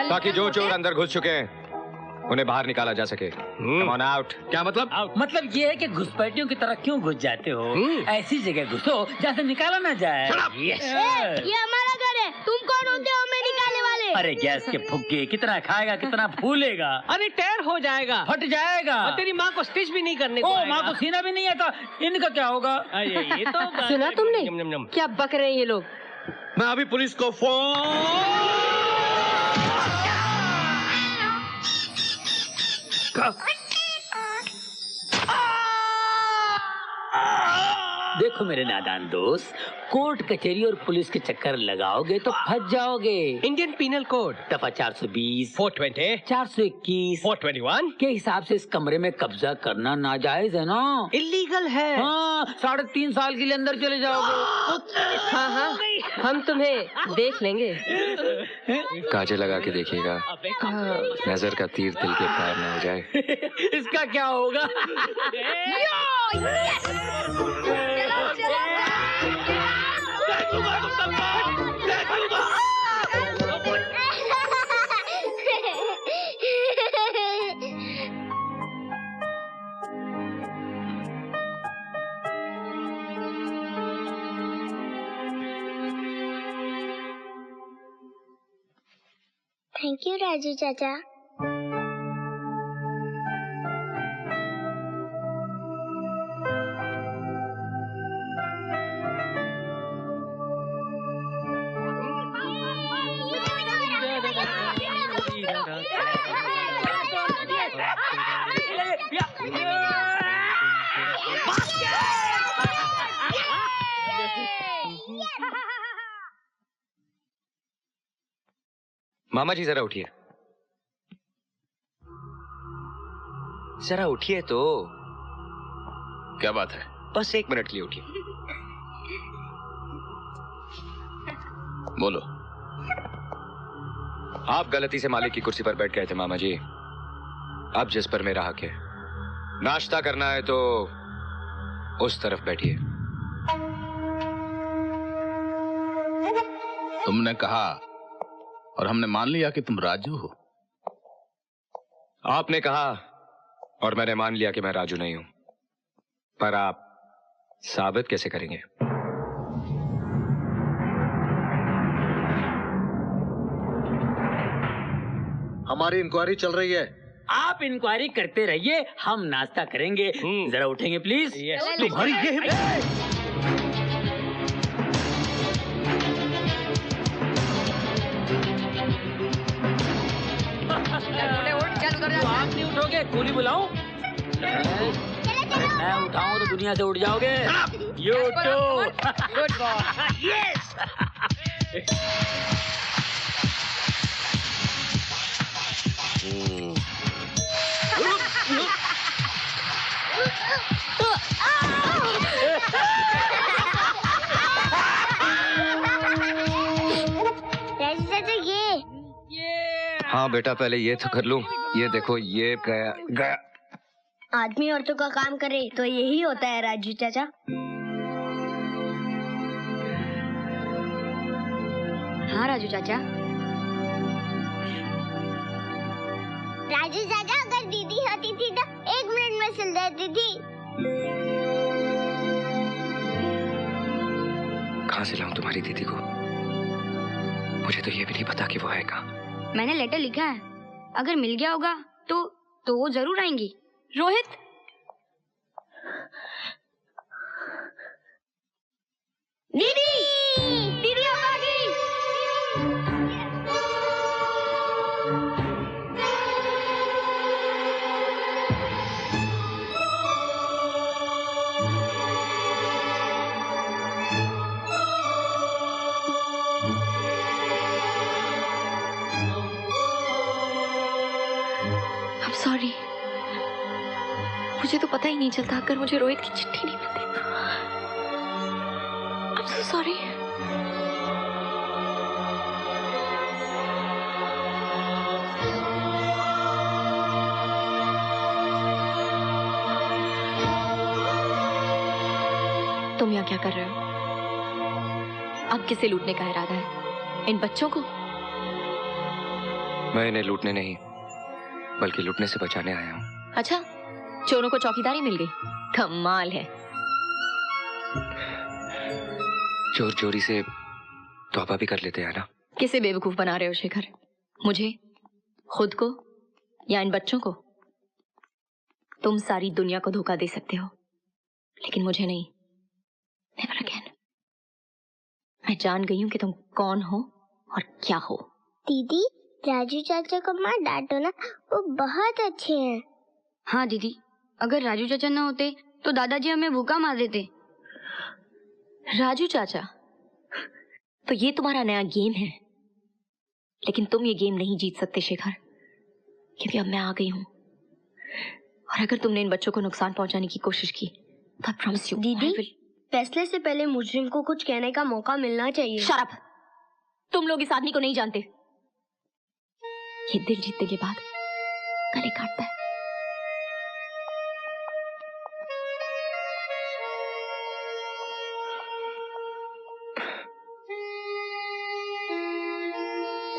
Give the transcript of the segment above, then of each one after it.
ताकि जो चोर अंदर घुस चुके हैं उन्हें बाहर निकाला जा सके। Come on out। क्या मतलब? मतलब ये है कि घुसपैठियों की तरह क्यों घुस जाते हो? ऐसी जगह घुसो जहाँ से निकाला ना जाए। ये हमारा घर है, तुम कौन होते हो हमें निकालने वाले? अरे गैस के फुग्गे, कितना खाएगा कितना फूलेगा। अरे टेर हो जाएगा, फट जाएगा। और तेरी माँ को स्टिच भी नहीं करने को माँ को सीना भी नहीं आता, इनका क्या होगा? ये तो सुना तुमने क्या बक रहे हैं ये लोग? मैं अभी पुलिस को फोन। देखो मेरे नादान दोस्त, कोर्ट कचहरी और पुलिस के चक्कर लगाओगे तो फंस जाओगे। इंडियन पीनल कोड दफा 420, 420, 421, 421 के हिसाब से इस कमरे में कब्जा करना नाजायज है ना? इलीगल है। हाँ, 3.5 साल के लिए अंदर चले जाओगे। हाँ, हम तुम्हें देख लेंगे। काजे लगा के देखिएगा, नजर का तीर दिल के पार न हो जाए। इसका क्या होगा? थैंक यू राजू चाचा। मामा जी जरा उठिए, जरा उठिए तो। क्या बात है? बस 1 मिनट के लिए उठिए। बोलो। आप गलती से मालिक की कुर्सी पर बैठ गए थे मामा जी। अब जिस पर मेरा हक है, नाश्ता करना है तो उस तरफ बैठिए। तुमने कहा और हमने मान लिया कि तुम राजू हो। आपने कहा और मैंने मान लिया कि मैं राजू नहीं हूं, पर आप साबित कैसे करेंगे? हमारी इंक्वायरी चल रही है। आप इंक्वायरी करते रहिए, हम नाश्ता करेंगे। जरा उठेंगे प्लीज। तुम्हारी ये आप नहीं उठोगे, गोली बुलाऊं? मैं उठाऊं तो दुनिया से उठ जाओगे। You too. Good boy. Yes. हाँ बेटा, पहले ये तो कर लूं। ये देखो, ये गया गया। आदमी औरतों का काम करे तो यही होता है राजू चाचा। हाँ राजू चाचा। राजू चाचा, अगर दीदी होती थी तो 1 मिनट में सिल देती थी। कहाँ से लाऊं तुम्हारी दीदी को? मुझे तो ये भी नहीं पता कि वो है कहाँ। मैंने लेटर लिखा है, अगर मिल गया होगा तो वो जरूर आएंगी। रोहित, दीदी दीदी आ गई। सॉरी, मुझे तो पता ही नहीं चलता अगर मुझे रोहित की चिट्ठी नहीं मिलती। I'm so sorry। तुम यहाँ क्या कर रहे हो? अब किसे लूटने का इरादा है? इन बच्चों को? मैं इन्हें लूटने नहीं बल्कि लूटने से बचाने आया हूँ। अच्छा, चोरों को चौकीदारी मिल गई। कमाल है। चोर चोरी से तौबा भी कर लेते हैं ना। किसे बेवकूफ बना रहे हो शेखर? मुझे, खुद को या इन बच्चों को? तुम सारी दुनिया को धोखा दे सकते हो लेकिन मुझे नहीं। Never again. मैं जान गई हूं कि तुम कौन हो और क्या हो। दीदी, राजू चाचा को मत डांटो ना, वो बहुत अच्छे हैं। हाँ दीदी, अगर राजू चाचा न होते तो दादाजी हमें भूखा मार देते। राजू चाचा, तो ये तुम्हारा नया गेम है, लेकिन तुम ये गेम नहीं जीत सकते शेखर, क्योंकि अब मैं आ गई हूं। और अगर तुमने इन बच्चों को नुकसान पहुंचाने की कोशिश की तो आई प्रॉमिस यू दीदी, फैसले से पहले मुजरिम को कुछ कहने का मौका मिलना चाहिए। Shut up. तुम लोग इस आदमी को नहीं जानते। ये दिल जीतने के बाद गले काटता है।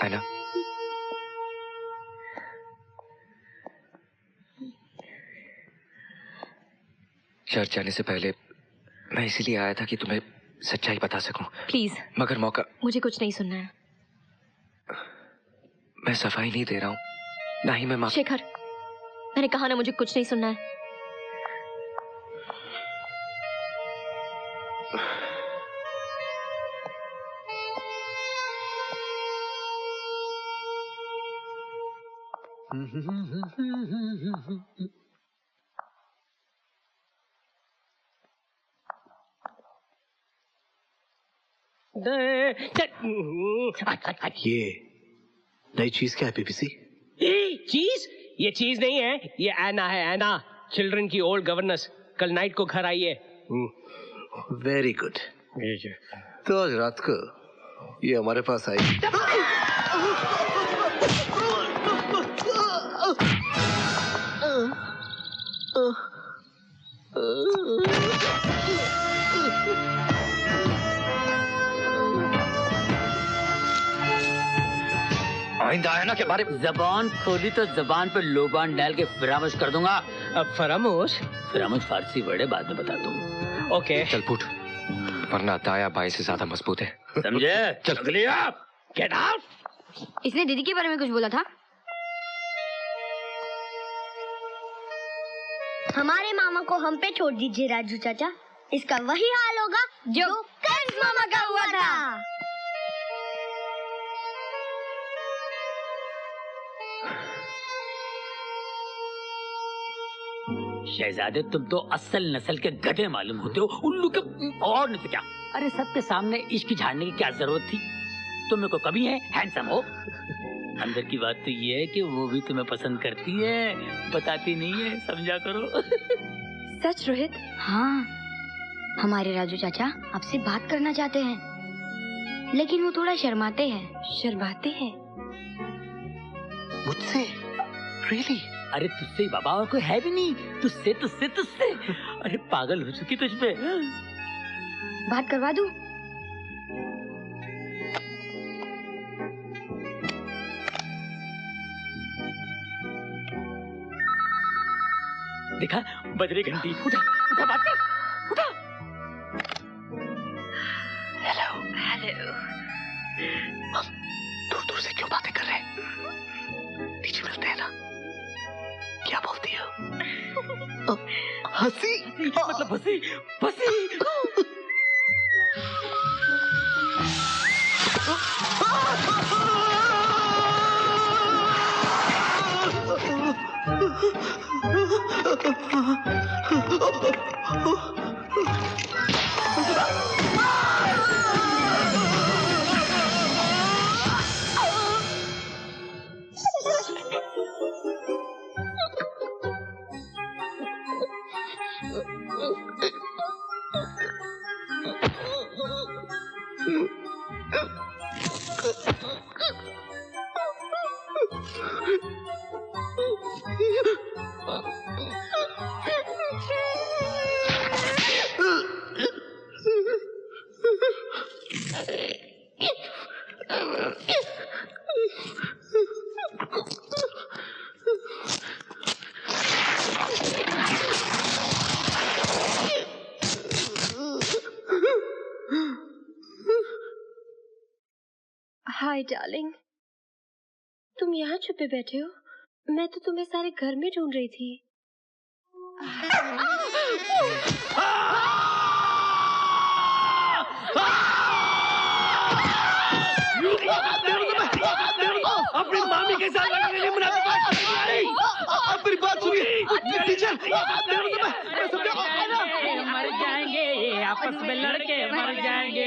आना। चर्च जाने से पहले मैं इसीलिए आया था कि तुम्हें सच्चाई बता सकूं। प्लीज, मगर मौका। मुझे कुछ नहीं सुनना है। मैं सफाई नहीं दे रहा हूं, ना ही मैं शेखर, मैंने कहा ना, मुझे कुछ नहीं सुनना है। ये नई चीज क्या है पीपीसी? चीज? ये चीज नहीं है, ये एना है, एना, चिल्ड्रन की ओल्ड गवर्नेंस। कल नाइट को घर आई है। Very good. तो आज रात को ये हमारे पास आई। आइंदा है ना के बारे में। जबान खोली तो जबान पे लोबान डाल के फरामोश कर दूंगा। अब फरामोश? फरामोश फारसी वर्ड है, बाद में बता दूंगा। ओके। चल फूट, वरना दाया बाएं से ज्यादा मजबूत है। समझे? चल अगली आप। Get out. इसने दीदी के बारे में कुछ बोला था। हमारे मामा को हम पे छोड़ दीजिए राजू चाचा, इसका वही हाल होगा जो कंस मामा का हुआ था। शहजादे, तुम तो असल नस्ल के गधे मालूम होते हो, उल्लू के। और नहीं तो क्या। अरे सबके सामने इश्क झाड़ने की क्या जरूरत थी? तुम्हें को कभी है, हैंडसम हो। अंदर की बात तो ये है कि वो भी तुम्हें पसंद करती है, बताती नहीं है, समझा करो। सच रोहित? हाँ, हमारे राजू चाचा आपसे बात करना चाहते हैं, लेकिन वो थोड़ा शर्माते हैं। शर्माते हैं? मुझसे? रियली? अरे तुझसे ही बाबा, और कोई है भी नहीं। तुझसे तुझसे तुझसे। अरे पागल हो चुकी तुझ पे। बात करवा दूं? देखा, बज रही घंटी। उठा उठा, बात कर, उठा। Hello hello. हम दूर दूर से क्यों बातें कर रहे हैं? नीचे मिलते हैं ना? क्या बोलती हो? हंसी? मतलब फंसी फंसी। हाय डार्लिंग, तुम यहाँ छुपे बैठे हो? मैं तो तुम्हें सारे घर में ढूंढ रही थी। अपनी मामी के साथ लड़ने के लिए मेरी बात सुनिए टीचर, मर जाएंगे आपस में लड़के मर जाएंगे।